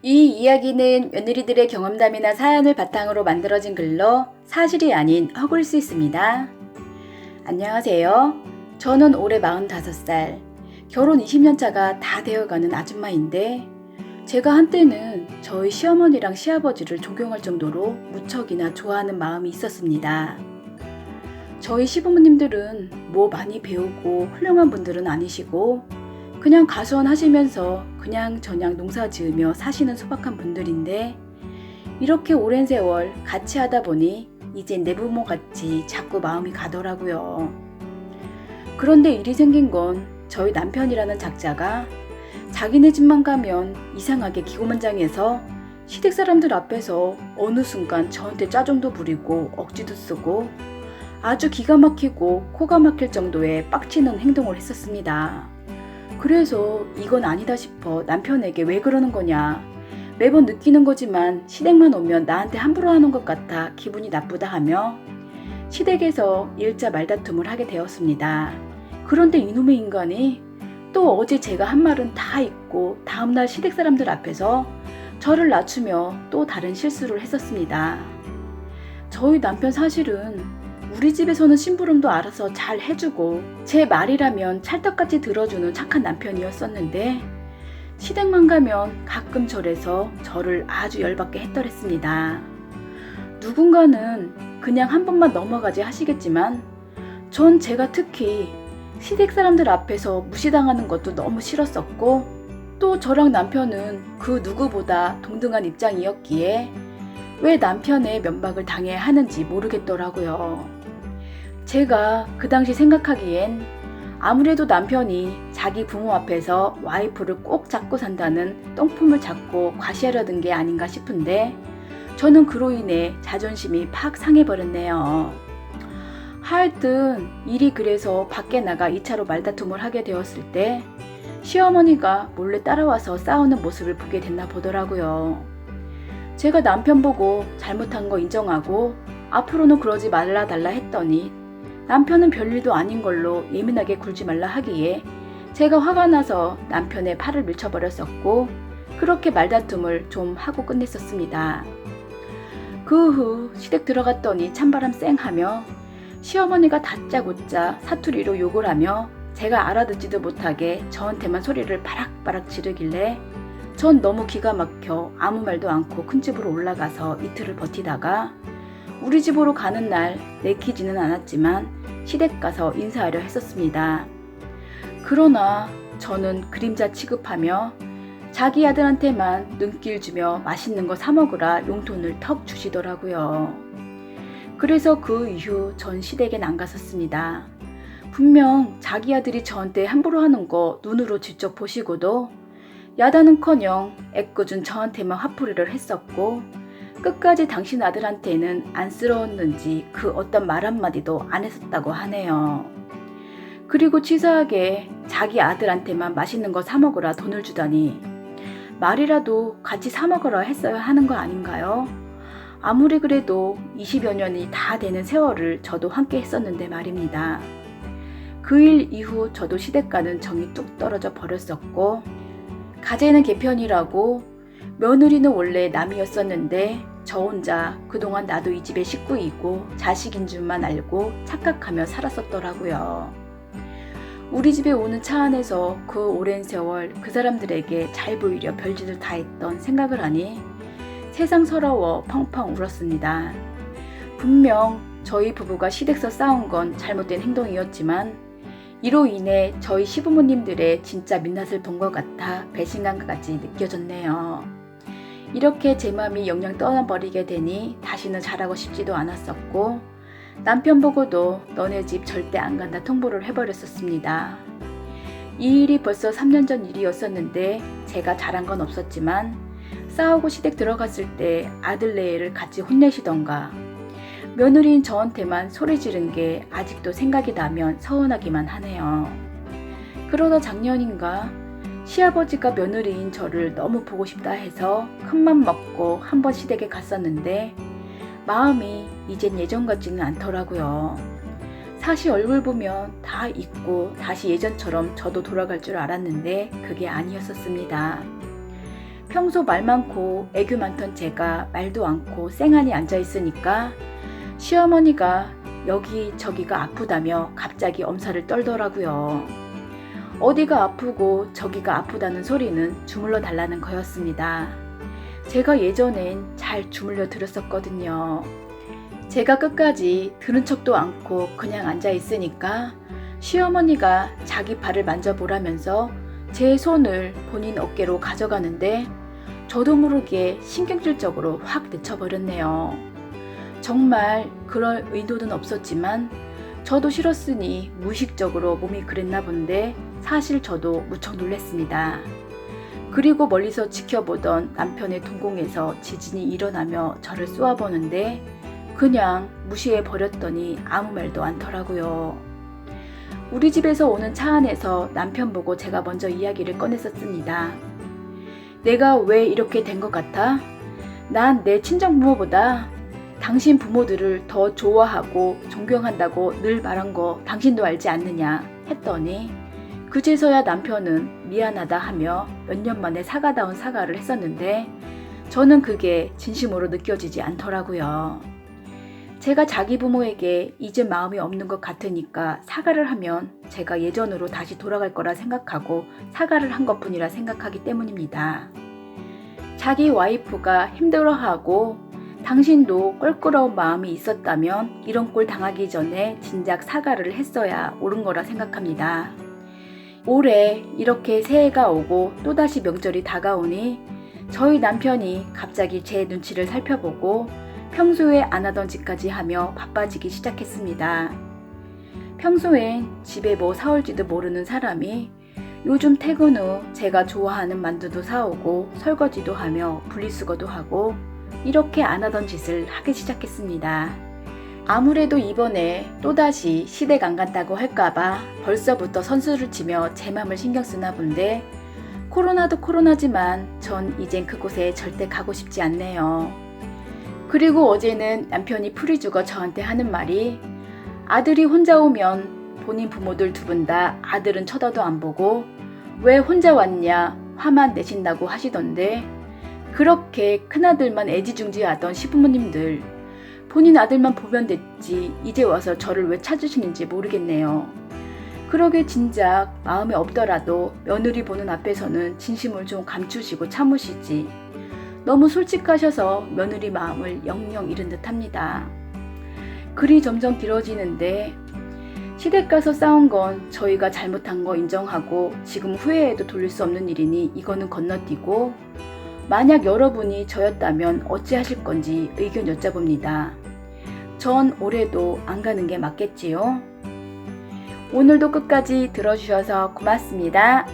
이 이야기는 며느리들의 경험담이나 사연을 바탕으로 만들어진 글로 사실이 아닌 허구일 수 있습니다. 안녕하세요. 저는 올해 45살, 결혼 20년 차가 다 되어가는 아줌마인데 제가 한때는 저희 시어머니랑 시아버지를 존경할 정도로 무척이나 좋아하는 마음이 있었습니다. 저희 시부모님들은 뭐 많이 배우고 훌륭한 분들은 아니시고 그냥 가수원 하시면서 그냥 저냥 농사 지으며 사시는 소박한 분들인데 이렇게 오랜 세월 같이 하다 보니 이젠 내 부모같이 자꾸 마음이 가더라고요. 그런데 일이 생긴 건 저희 남편이라는 작자가 자기네 집만 가면 이상하게 기고만장해서 시댁 사람들 앞에서 어느 순간 저한테 짜증도 부리고 억지도 쓰고 아주 기가 막히고 코가 막힐 정도의 빡치는 행동을 했었습니다. 그래서 이건 아니다 싶어 남편에게 왜 그러는 거냐, 매번 느끼는 거지만 시댁만 오면 나한테 함부로 하는 것 같아 기분이 나쁘다 하며 시댁에서 일자 말다툼을 하게 되었습니다. 그런데 이놈의 인간이 또 어제 제가 한 말은 다 잊고 다음날 시댁 사람들 앞에서 저를 낮추며 또 다른 실수를 했었습니다. 저희 남편 사실은 우리 집에서는 심부름도 알아서 잘 해주고 제 말이라면 찰떡같이 들어주는 착한 남편이었었는데 시댁만 가면 가끔 절에서 저를 아주 열받게 했더랬습니다. 누군가는 그냥 한 번만 넘어가지 하시겠지만 전 제가 특히 시댁 사람들 앞에서 무시당하는 것도 너무 싫었었고 또 저랑 남편은 그 누구보다 동등한 입장이었기에 왜 남편의 면박을 당해야 하는지 모르겠더라고요. 제가 그 당시 생각하기엔 아무래도 남편이 자기 부모 앞에서 와이프를 꼭 잡고 산다는 똥품을 잡고 과시하려던 게 아닌가 싶은데 저는 그로 인해 자존심이 팍 상해버렸네요. 하여튼 일이 그래서 밖에 나가 2차로 말다툼을 하게 되었을 때 시어머니가 몰래 따라와서 싸우는 모습을 보게 됐나 보더라고요. 제가 남편 보고 잘못한 거 인정하고 앞으로는 그러지 말라 달라 했더니 남편은 별일도 아닌 걸로 예민하게 굴지 말라 하기에 제가 화가 나서 남편의 팔을 밀쳐버렸었고 그렇게 말다툼을 좀 하고 끝냈었습니다. 그 후 시댁 들어갔더니 찬바람 쌩 하며 시어머니가 다짜고짜 사투리로 욕을 하며 제가 알아듣지도 못하게 저한테만 소리를 바락바락 지르길래 전 너무 기가 막혀 아무 말도 않고 큰 집으로 올라가서 이틀을 버티다가 우리 집으로 가는 날 내키지는 않았지만 시댁 가서 인사하려 했었습니다. 그러나 저는 그림자 취급하며 자기 아들한테만 눈길 주며 맛있는 거 사 먹으라 용돈을 턱 주시더라고요. 그래서 그 이후 전 시댁엔 안 갔었습니다. 분명 자기 아들이 저한테 함부로 하는 거 눈으로 직접 보시고도 야단은커녕 애꿎은 저한테만 화풀이를 했었고 끝까지 당신 아들한테는 안쓰러웠는지 그 어떤 말 한마디도 안 했었다고 하네요. 그리고 치사하게 자기 아들한테만 맛있는 거 사 먹으라 돈을 주다니 말이라도 같이 사 먹으라 했어야 하는 거 아닌가요? 아무리 그래도 20여 년이 다 되는 세월을 저도 함께 했었는데 말입니다. 그 일 이후 저도 시댁 가는 정이 뚝 떨어져 버렸었고 가재는 개편이라고 며느리는 원래 남이었었는데 저 혼자 그동안 나도 이 집의 식구이고 자식인 줄만 알고 착각하며 살았었더라고요. 우리 집에 오는 차 안에서 그 오랜 세월 그 사람들에게 잘 보이려 별짓을 다 했던 생각을 하니 세상 서러워 펑펑 울었습니다. 분명 저희 부부가 시댁서 싸운 건 잘못된 행동이었지만 이로 인해 저희 시부모님들의 진짜 민낯을 본 것 같아 배신감까지 느껴졌네요. 이렇게 제 마음이 영영 떠나버리게 되니 다시는 잘하고 싶지도 않았었고 남편 보고도 너네 집 절대 안 간다 통보를 해버렸었습니다. 이 일이 벌써 3년 전 일이었었는데 제가 잘한 건 없었지만 싸우고 시댁 들어갔을 때 아들내를 같이 혼내시던가 며느리인 저한테만 소리 지른 게 아직도 생각이 나면 서운하기만 하네요. 그러다 작년인가 시아버지가 며느리인 저를 너무 보고 싶다 해서 큰맘 먹고 한번 시댁에 갔었는데 마음이 이젠 예전 같지는 않더라고요. 사실 얼굴 보면 다 잊고 다시 예전처럼 저도 돌아갈 줄 알았는데 그게 아니었었습니다. 평소 말 많고 애교 많던 제가 말도 않고 쌩하니 앉아있으니까 시어머니가 여기저기가 아프다며 갑자기 엄살을 떨더라고요. 어디가 아프고 저기가 아프다는 소리는 주물러 달라는 거였습니다. 제가 예전엔 잘 주물려 들었었거든요. 제가 끝까지 들은 척도 않고 그냥 앉아있으니까 시어머니가 자기 발을 만져보라면서 제 손을 본인 어깨로 가져가는데 저도 모르게 신경질적으로 확 내쳐버렸네요. 정말 그럴 의도는 없었지만 저도 싫었으니 무의식적으로 몸이 그랬나 본데 사실 저도 무척 놀랐습니다. 그리고 멀리서 지켜보던 남편의 동공에서 지진이 일어나며 저를 쏘아보는데 그냥 무시해버렸더니 아무 말도 않더라고요. 우리 집에서 오는 차 안에서 남편 보고 제가 먼저 이야기를 꺼냈었습니다. 내가 왜 이렇게 된 것 같아? 난 내 친정부모보다 당신 부모들을 더 좋아하고 존경한다고 늘 말한 거 당신도 알지 않느냐 했더니 그제서야 남편은 미안하다 하며 몇 년 만에 사과다운 사과를 했었는데 저는 그게 진심으로 느껴지지 않더라고요. 제가 자기 부모에게 잊을 마음이 없는 것 같으니까 사과를 하면 제가 예전으로 다시 돌아갈 거라 생각하고 사과를 한 것뿐이라 생각하기 때문입니다. 자기 와이프가 힘들어하고 당신도 껄끄러운 마음이 있었다면 이런 꼴 당하기 전에 진작 사과를 했어야 옳은 거라 생각합니다. 올해 이렇게 새해가 오고 또다시 명절이 다가오니 저희 남편이 갑자기 제 눈치를 살펴보고 평소에 안 하던 짓까지 하며 바빠지기 시작했습니다. 평소엔 집에 뭐 사올지도 모르는 사람이 요즘 퇴근 후 제가 좋아하는 만두도 사오고 설거지도 하며 분리수거도 하고 이렇게 안 하던 짓을 하기 시작했습니다. 아무래도 이번에 또다시 시댁 안 간다고 할까봐 벌써부터 선수를 치며 제 맘을 신경 쓰나 본데 코로나도 코로나지만 전 이젠 그곳에 절대 가고 싶지 않네요. 그리고 어제는 남편이 풀이 죽어 저한테 하는 말이 아들이 혼자 오면 본인 부모들 두 분 다 아들은 쳐다도 안 보고 왜 혼자 왔냐 화만 내신다고 하시던데 그렇게 큰아들만 애지중지하던 시부모님들 본인 아들만 보면 됐지 이제 와서 저를 왜 찾으시는지 모르겠네요. 그러게 진작 마음에 없더라도 며느리 보는 앞에서는 진심을 좀 감추시고 참으시지. 너무 솔직하셔서 며느리 마음을 영영 잃은 듯합니다. 글이 점점 길어지는데 시댁 가서 싸운 건 저희가 잘못한 거 인정하고 지금 후회해도 돌릴 수 없는 일이니 이거는 건너뛰고 만약 여러분이 저였다면 어찌하실 건지 의견 여쭤봅니다. 전 올해도 안 가는 게 맞겠지요? 오늘도 끝까지 들어주셔서 고맙습니다.